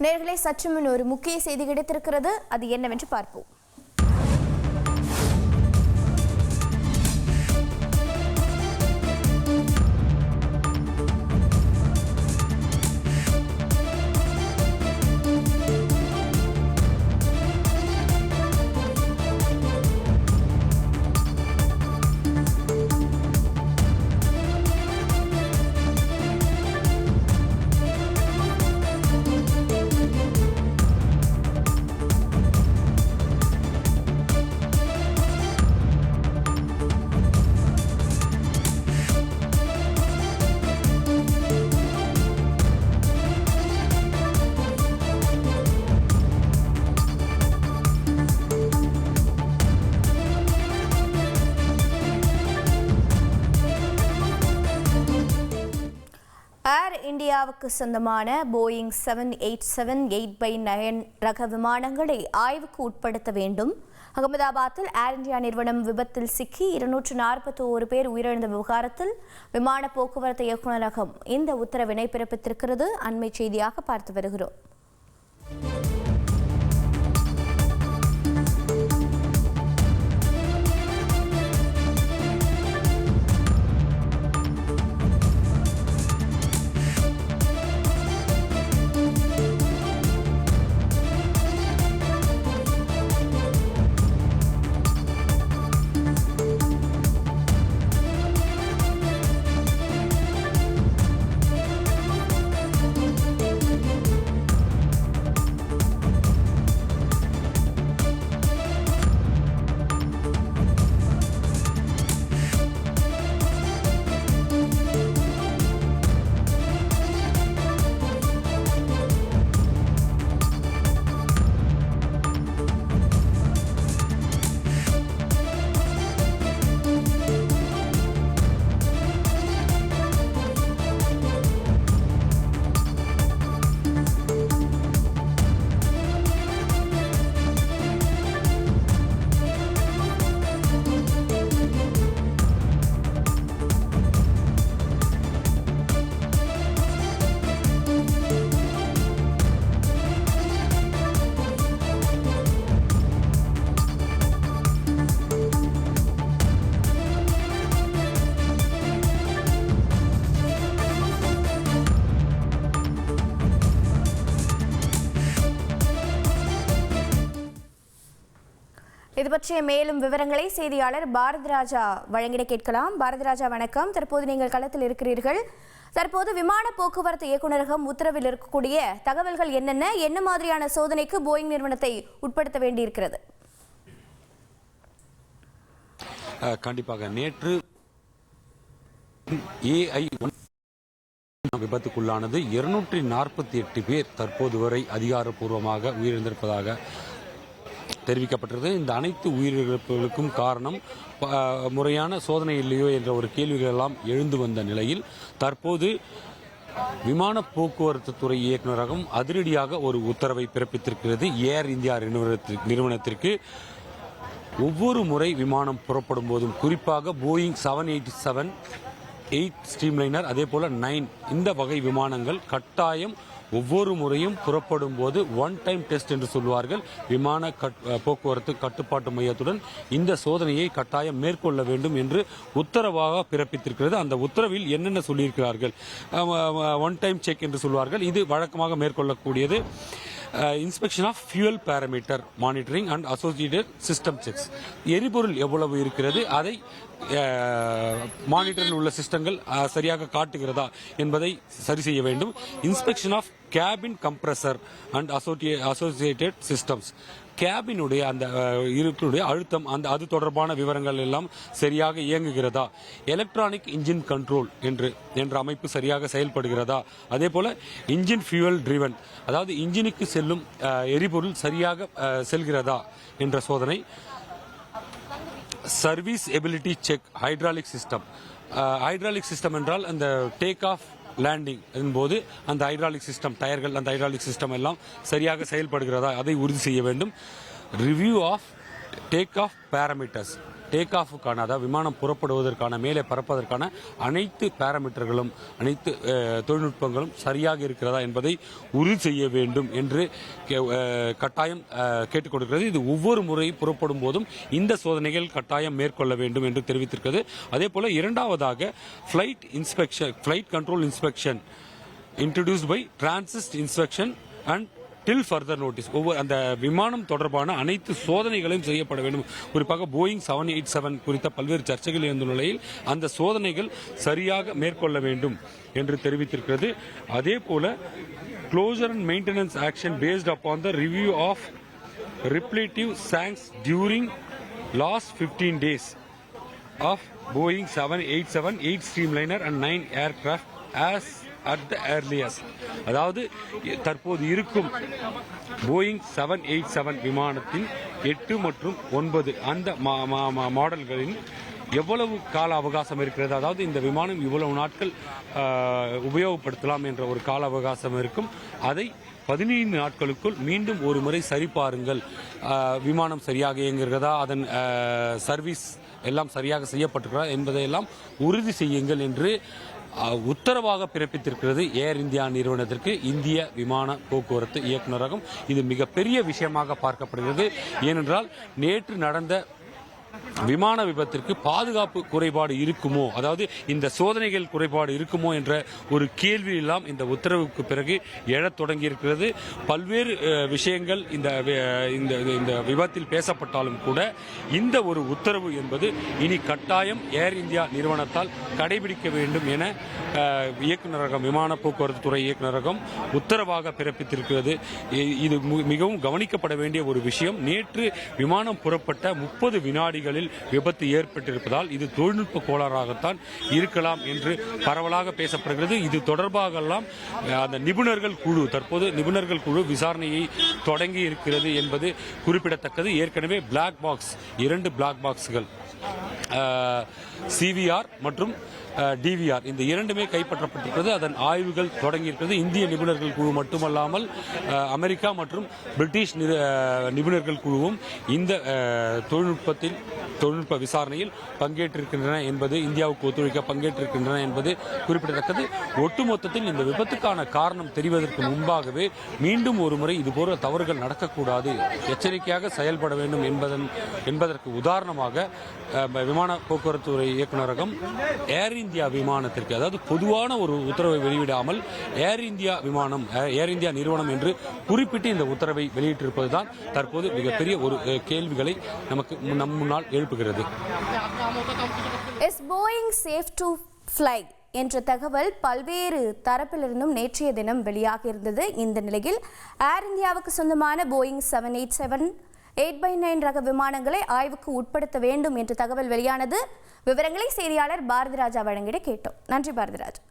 நேயர்களே, சற்று முன் ஒரு முக்கிய செய்தி கிடைத்திருக்கிறது. அது என்னவென்று பார்ப்போம். ஏர் இந்தியாவுக்கு சொந்தமான போயிங் 787-8/9 ரக விமானங்களை ஆய்வுக்கு உட்படுத்த வேண்டும். அகமதாபாத்தில் ஏர் இந்தியா நிறுவனம் விபத்தில் சிக்கி 241 பேர் உயிரிழந்த விவகாரத்தில் விமான போக்குவரத்து இயக்குநரகம் இந்த உத்தரவினை பிறப்பித்திருக்கிறது. அண்மை செய்தியாக பார்த்து வருகிறோம். இது பற்றிய மேலும் விவரங்களை செய்தியாளர் பாரதிராஜா வழங்கிட கேட்கலாம். பாரதிராஜா, வணக்கம். தற்போது நீங்கள் களத்தில் இருக்கிறீர்கள். தற்போது விமான போக்குவரத்து இயக்குநரகம் உத்தரவில் இருக்கக்கூடிய தகவல்கள் என்ன மாதிரியான சோதனைக்கு போயிங் நிறுவனத்தை உட்படுத்த வேண்டியிருக்கிறது? கண்டிப்பாக நேற்று AI-1 விபத்துக்குள்ளானது 248 பேர் தற்போது வரை அதிகாரப்பூர்வமாக உயிரிழந்திருப்பதாக தெரிவிக்கப்பட்டது. இந்த அனைத்து உயிரிழப்புகளுக்கும் காரணம் முறையான சோதனை இல்லையோ என்ற ஒரு கேள்விகள் எல்லாம் எழுந்து வந்த நிலையில் தற்போது விமான போக்குவரத்து துறை இயக்குநரகம் அதிரடியாக ஒரு உத்தரவை பிறப்பித்திருக்கிறது. ஏர் இந்தியா நிறுவனத்திற்கு ஒவ்வொரு முறை விமானம் புறப்படும் போதும், குறிப்பாக போயிங் 787-8 ஸ்ட்ரீம்லைனர் அதே போல 9 இந்த வகை விமானங்கள் கட்டாயம் ஒவ்வொரு முறையும் புறப்படும் போது ஒன் டைம் டெஸ்ட் என்று சொல்வார்கள். விமான போக்குவரத்து கட்டுப்பாட்டு மையத்துடன் இந்த சோதனையை கட்டாயம் மேற்கொள்ள வேண்டும் என்று உத்தரவாக பிறப்பித்திருக்கிறது. அந்த உத்தரவில் என்னென்ன சொல்லியிருக்கிறார்கள்? ஒன் டைம் செக் என்று சொல்வார்கள். இது வழக்கமாக மேற்கொள்ளக்கூடியது. Inspection of fuel parameter monitoring and associated system checks. எரிபொருள் எவ்வளவு இருக்கிறது, அதை மானிட்டரில் உள்ள சிஸ்டங்கள் சரியாக காட்டுகிறதா என்பதை சரி செய்ய வேண்டும். Inspection of cabin compressor and associated systems. கேபினுடைய அந்த இருட்டுடைய அழுத்தம் அது தொடர்பான விவரங்கள் எல்லாம் சரியாக இயங்குகிறதா, எலக்ட்ரானிக் இன்ஜின் கண்ட்ரோல் என்ற அமைப்பு சரியாக செயல்படுகிறதா, அதே போல இன்ஜின் ஃபியூயல் டிரிவன், அதாவது இன்ஜினுக்கு செல்லும் எரிபொருள் சரியாக செல்கிறதா என்ற சோதனை. Service ability check hydraulic system. Hydraulic system என்றால் அந்த டேக் ஆஃப் லேண்டிங் போது அந்த ஹைட்ராலிக் சிஸ்டம், டயர்கள், அந்த ஹைட்ராலிக் சிஸ்டம் எல்லாம் சரியாக செயல்படுகிறதா அதை உறுதி செய்ய வேண்டும். Review of take off parameters. Take ஆஃபுக்கான, அதாவது விமானம் புறப்படுவதற்கான, மேலே பறப்பதற்கான அனைத்து பேராமீட்டர்களும், அனைத்து தொழில்நுட்பங்களும் சரியாக இருக்கிறதா என்பதை உறுதி செய்ய வேண்டும் என்று கட்டாயம் கேட்டுக் கொடுக்கிறது. இது ஒவ்வொரு முறை புறப்படும் போதும் இந்த சோதனைகள் கட்டாயம் மேற்கொள்ள வேண்டும் என்று தெரிவித்திருக்கிறது. அதே போல இரண்டாவதாக flight control inspection introduced by transit inspection and till further notice. ஒவ்வொரு அந்த விமானம் தொடர்பான அனைத்து சோதனைகளையும் செய்யப்பட வேண்டும். குறிப்பாக போயிங் 787 குறித்த பல்வேறு சர்ச்சைகள் இருந்த நிலையில் அந்த சோதனைகள் சரியாக மேற்கொள்ள வேண்டும் என்று தெரிவித்திருக்கிறது. அதே போல closure and maintenance action based upon the review of repetitive sanks during last 15 days of Boeing 787, 8 Streamliner and 9 aircraft as at the earliest. அதாவது தற்போது இருக்கும் போயிங் 787 விமானத்தின் 8 மற்றும் 9 அந்த மாடல்களின் எவ்வளவு கால அவகாசம் இருக்கிறது, அதாவது இந்த விமானம் இவ்வளவு நாட்கள் உபயோகப்படுத்தலாம் என்ற ஒரு கால அவகாசம் இருக்கும். அதை 15 நாட்களுக்குள் மீண்டும் ஒரு முறை சரிபாருங்கள். விமானம் சரியாக இயங்குகிறதா, அதன் சர்வீஸ் எல்லாம் சரியாக செய்யப்பட்டிருக்கிறதா என்பதையெல்லாம் உறுதி செய்யுங்கள் என்று உத்தரவாக பிறப்பித்திருக்கிறது ஏர் இந்தியா நிறுவனத்திற்கு இந்திய விமான போக்குவரத்து இயக்குநரகம். இது மிகப்பெரிய விஷயமாக பார்க்கப்படுகிறது. ஏனென்றால் நேற்று நடந்த விமான விபத்திற்கு பாதுகாப்பு குறைபாடு இருக்குமோ, அதாவது இந்த சோதனைகள் குறைபாடு இருக்குமோ என்ற ஒரு கேள்வி எல்லாம் இந்த உத்தரவுக்கு பிறகு எழத் தொடங்கி இருக்கிறது. பல்வேறு விஷயங்கள் இந்த விபத்தில் பேசப்பட்டாலும் கூட இந்த ஒரு உத்தரவு என்பது இனி கட்டாயம் ஏர் இந்தியா நிறுவனத்தால் கடைபிடிக்க வேண்டும் என இயக்குநரகம், விமான போக்குவரத்து துறை இயக்குநரகம் உத்தரவாக பிறப்பித்திருக்கிறது. இது மிகவும் கவனிக்கப்பட வேண்டிய ஒரு விஷயம். நேற்று விமானம் புறப்பட்ட 30 வினாடிகளில் விபத்து ஏற்பட்டிருப்பதால் இது தொழில்நுட்ப கோளாறாகத்தான் இருக்கலாம் என்று பரவலாக பேசப்படுகிறது. இது தொடர்பாக எல்லாம் அந்த தற்போது நிபுணர்கள் குழு விசாரணையை தொடங்கி இருக்கிறது என்பது குறிப்பிடத்தக்கது. ஏற்கனவே பிளாக் பாக்ஸ், 2 பிளாக் பாக்ஸ்கள் சிவிஆர் மற்றும் டிவிஆர் இந்த இரண்டுமே கைப்பற்றப்பட்டிருக்கிறது. அதன் ஆய்வுகள் தொடங்கியிருக்கிறது. இந்திய நிபுணர்கள் குழு மட்டுமல்லாமல் அமெரிக்கா மற்றும் பிரிட்டிஷ் நிபுணர்கள் குழுவும் இந்த தொழில்நுட்ப விசாரணையில் பங்கேற்றிருக்கின்றன என்பது, இந்தியாவுக்கு ஒத்துழைக்க பங்கேற்றிருக்கின்றன என்பது குறிப்பிடத்தக்கது. ஒட்டுமொத்தத்தில் இந்த விபத்துக்கான காரணம் தெரிவதற்கு முன்பாகவே மீண்டும் ஒரு முறை இதுபோன்ற தவறுகள் நடக்கக்கூடாது, எச்சரிக்கையாக செயல்பட வேண்டும் என்பதற்கு உதாரணமாக விமான போக்குவரத்து துறை இயக்குநரகம் ஏர் இந்தியா விமானத்திற்கு, அதாவது பொதுவான ஒரு உத்தரவை வெளியிடாமல் ஏர் இந்தியா நிறுவனம் என்று குறிப்பிட்டு இந்த உத்தரவை வெளியிட்டிருப்பதுதான் தற்போது மிகப்பெரிய ஒரு கேள்விகளை நம் முன்னால் எழுப்புகிறது. போயிங் சேஃப் டு ஃப்ளை என்ற தகவல் பல்வேறு தரப்பிலிருந்தும் நேற்றைய தினம் வெளியாக இருந்தது. இந்த நிலையில் ஏர் இந்தியாவுக்கு சொந்தமான போயிங் 787 8x9 ரக விமானங்களை ஆய்வுக்கு உட்படுத்த வேண்டும் என்ற தகவல் வெளியானது. விவரங்களை செய்தியாளர் பாரதிராஜா வழங்கிட கேட்டோம். நன்றி பாரதிராஜா.